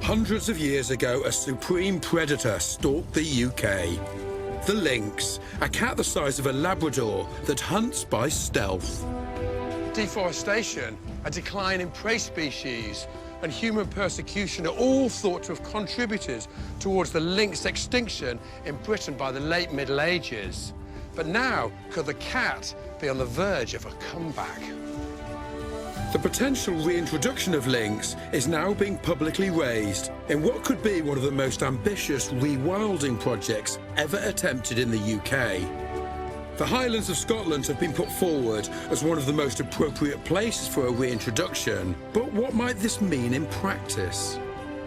Hundreds of years ago, a supreme predator stalked the UK. The lynx, a cat the size of a Labrador that hunts by stealth. Deforestation, a decline in prey species, and human persecution are all thought to have contributed towards the lynx extinction in Britain by the late Middle Ages. But now, could the cat be on the verge of a comeback? The potential reintroduction of lynx is now being publicly raised in what could be one of the most ambitious rewilding projects ever attempted in the UK. The Highlands of Scotland have been put forward as one of the most appropriate places for a reintroduction. But what might this mean in practice?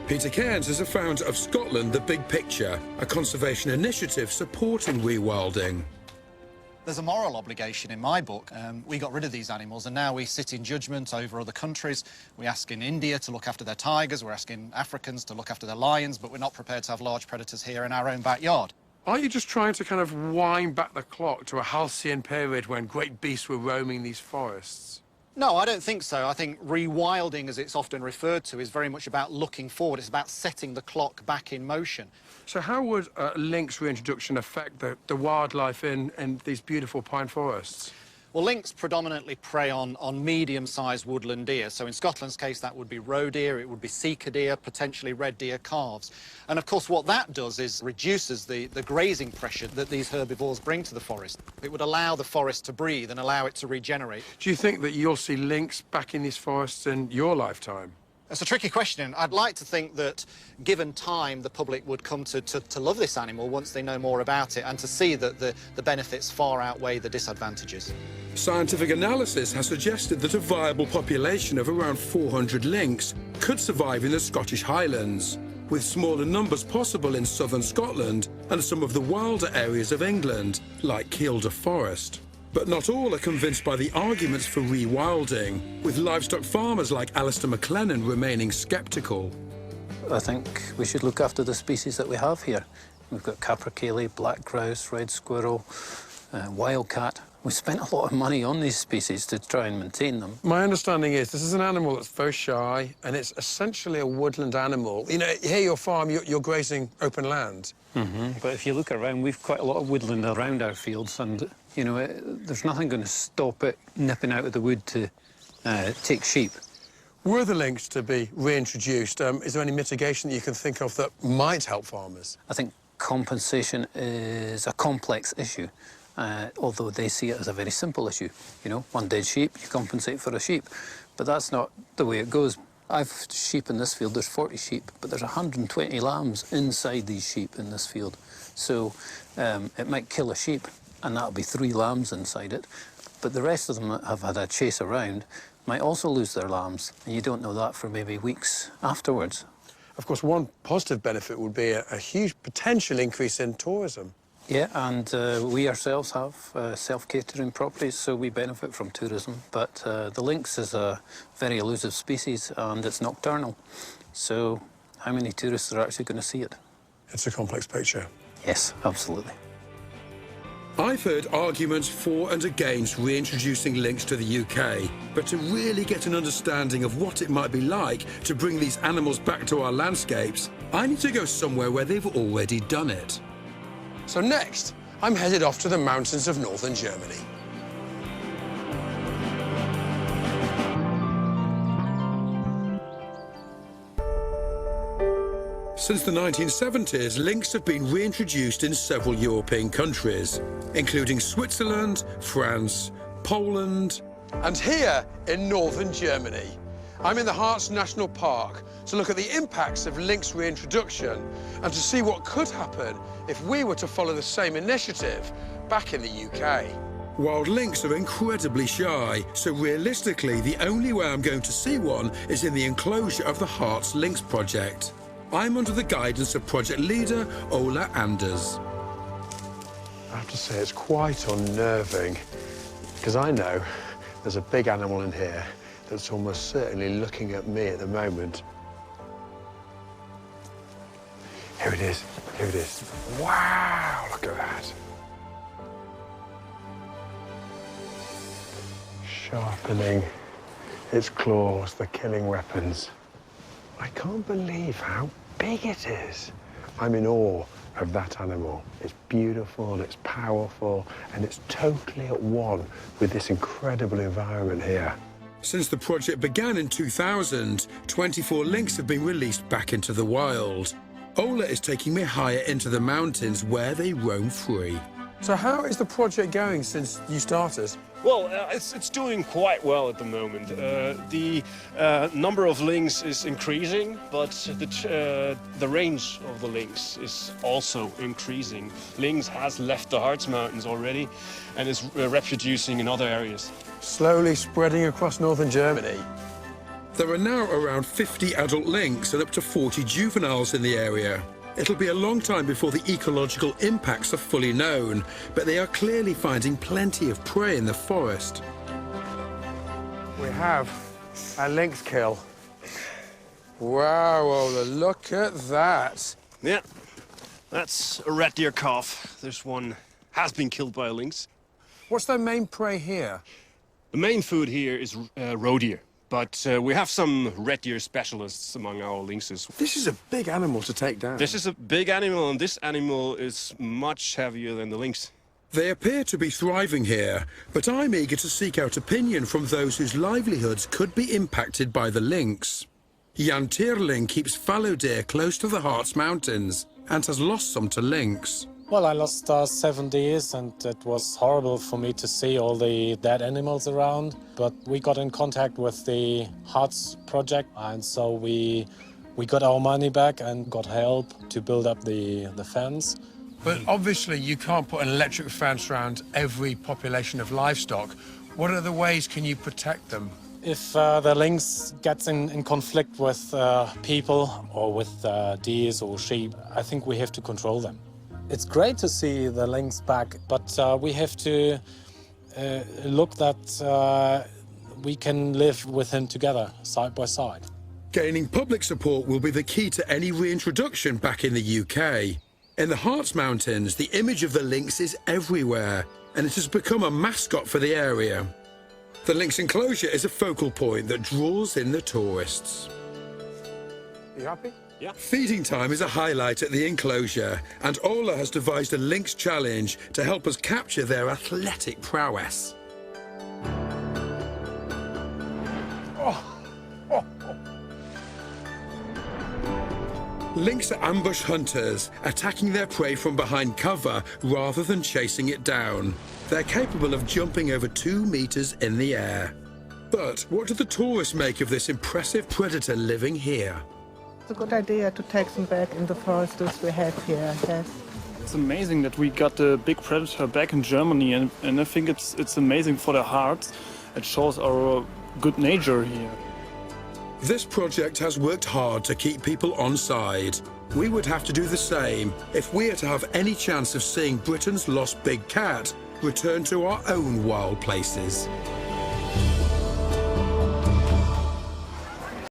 Peter Cairns is the founder of Scotland The Big Picture, a conservation initiative supporting rewilding. There's a moral obligation in my book. We got rid of these animals and now we sit in judgment over other countries. We ask in India to look after their tigers, we're asking Africans to look after their lions, but we're not prepared to have large predators here in our own backyard. Aren't you just trying to kind of wind back the clock to a halcyon period when great beasts were roaming these forests? No, I don't think so. I think rewilding, as it's often referred to, is very much about looking forward. It's about setting the clock back in motion. So how would lynx reintroduction affect the wildlife in these beautiful pine forests? Well, lynx predominantly prey on medium-sized woodland deer. So in Scotland's case, that would be roe deer, it would be sika deer, potentially red deer calves. And of course, what that does is reduces the grazing pressure that these herbivores bring to the forest. It would allow the forest to breathe and allow it to regenerate. Do you think that you'll see lynx back in these forests in your lifetime? That's a tricky question. I'd like to think that, given time, the public would come to love this animal once they know more about it and to see that the benefits far outweigh the disadvantages. Scientific analysis has suggested that a viable population of around 400 lynx could survive in the Scottish Highlands, with smaller numbers possible in southern Scotland and some of the wilder areas of England, like Kielder Forest. But not all are convinced by the arguments for rewilding, with livestock farmers like Alistair McLennan remaining sceptical. I think we should look after the species that we have here. We've got capercaillie, black grouse, red squirrel, wildcat. We spent a lot of money on these species to try and maintain them. My understanding is this is an animal that's very shy, and it's essentially a woodland animal. You know, here your farm, you're grazing open land. But if you look around, we've quite a lot of woodland around our fields, and, you know, there's nothing going to stop it nipping out of the wood to take sheep. Were the lynx to be reintroduced, is there any mitigation that you can think of that might help farmers? I think compensation is a complex issue, although they see it as a very simple issue. You know, one dead sheep, you compensate for a sheep. But that's not the way it goes. I've sheep in this field, there's 40 sheep, but there's 120 lambs inside these sheep in this field. So it might kill a sheep, and that'll be 3 lambs inside it. But the rest of them that have had a chase around might also lose their lambs, and you don't know that for maybe weeks afterwards. Of course, one positive benefit would be a huge potential increase in tourism. Yeah, and we ourselves have self-catering properties, so we benefit from tourism. But the lynx is a very elusive species, and it's nocturnal. So how many tourists are actually going to see it? It's a complex picture. Yes, absolutely. I've heard arguments for and against reintroducing lynx to the UK, but to really get an understanding of what it might be like to bring these animals back to our landscapes, I need to go somewhere where they've already done it. So next, I'm headed off to the mountains of northern Germany. Since the 1970s, lynx have been reintroduced in several European countries, including Switzerland, France, Poland, and here in northern Germany. I'm in the Harz National Park to look at the impacts of lynx reintroduction and to see what could happen if we were to follow the same initiative back in the UK. Wild lynx are incredibly shy, so realistically, the only way I'm going to see one is in the enclosure of the Harz Lynx Project. I'm under the guidance of project leader Ola Anders. I have to say, it's quite unnerving, because I know there's a big animal in here that's almost certainly looking at me at the moment. Here it is, here it is. Wow, look at that. Sharpening its claws, the killing weapons. I can't believe how big it is. I'm in awe of that animal. It's beautiful, it's powerful, and it's totally at one with this incredible environment here. Since the project began in 2000, 24 lynx have been released back into the wild. Ola is taking me higher into the mountains where they roam free. So how is the project going since you started? Well, it's doing quite well at the moment. The number of lynx is increasing, but the range of the lynx is also increasing. Lynx has left the Harz Mountains already and is reproducing in other areas. Slowly spreading across northern Germany. There are now around 50 adult lynx and up to 40 juveniles in the area. It'll be a long time before the ecological impacts are fully known, but they are clearly finding plenty of prey in the forest. We have a lynx kill. Wow, Ola, look at that. Yeah, that's a red deer calf. This one has been killed by a lynx. What's their main prey here? The main food here is roe deer. But we have some red deer specialists among our lynxes. This is a big animal to take down. This is a big animal, and this animal is much heavier than the lynx. They appear to be thriving here, but I'm eager to seek out opinion from those whose livelihoods could be impacted by the lynx. Jan Tierling keeps fallow deer close to the Harz Mountains and has lost some to lynx. Well, I lost 7 deers, and it was horrible for me to see all the dead animals around. But we got in contact with the Harz project, and so we got our money back and got help to build up the fence. But obviously you can't put an electric fence around every population of livestock. What other ways can you protect them? If the lynx gets in conflict with people or with deers or sheep, I think we have to control them. It's great to see the lynx back, but we have to look that we can live with him together, side by side. Gaining public support will be the key to any reintroduction back in the UK. In the Harz Mountains, the image of the lynx is everywhere, and it has become a mascot for the area. The lynx enclosure is a focal point that draws in the tourists. You happy? Yeah. Feeding time is a highlight at the enclosure, and Ola has devised a lynx challenge to help us capture their athletic prowess. Lynx are ambush hunters, attacking their prey from behind cover rather than chasing it down. They're capable of jumping over 2 meters in the air. But what do the tourists make of this impressive predator living here? It's a good idea to take them back in the forests we have here, yes. It's amazing that we got the big predator back in Germany, and I think it's amazing for the hearts. It shows our good nature here. This project has worked hard to keep people on side. We would have to do the same if we are to have any chance of seeing Britain's lost big cat return to our own wild places.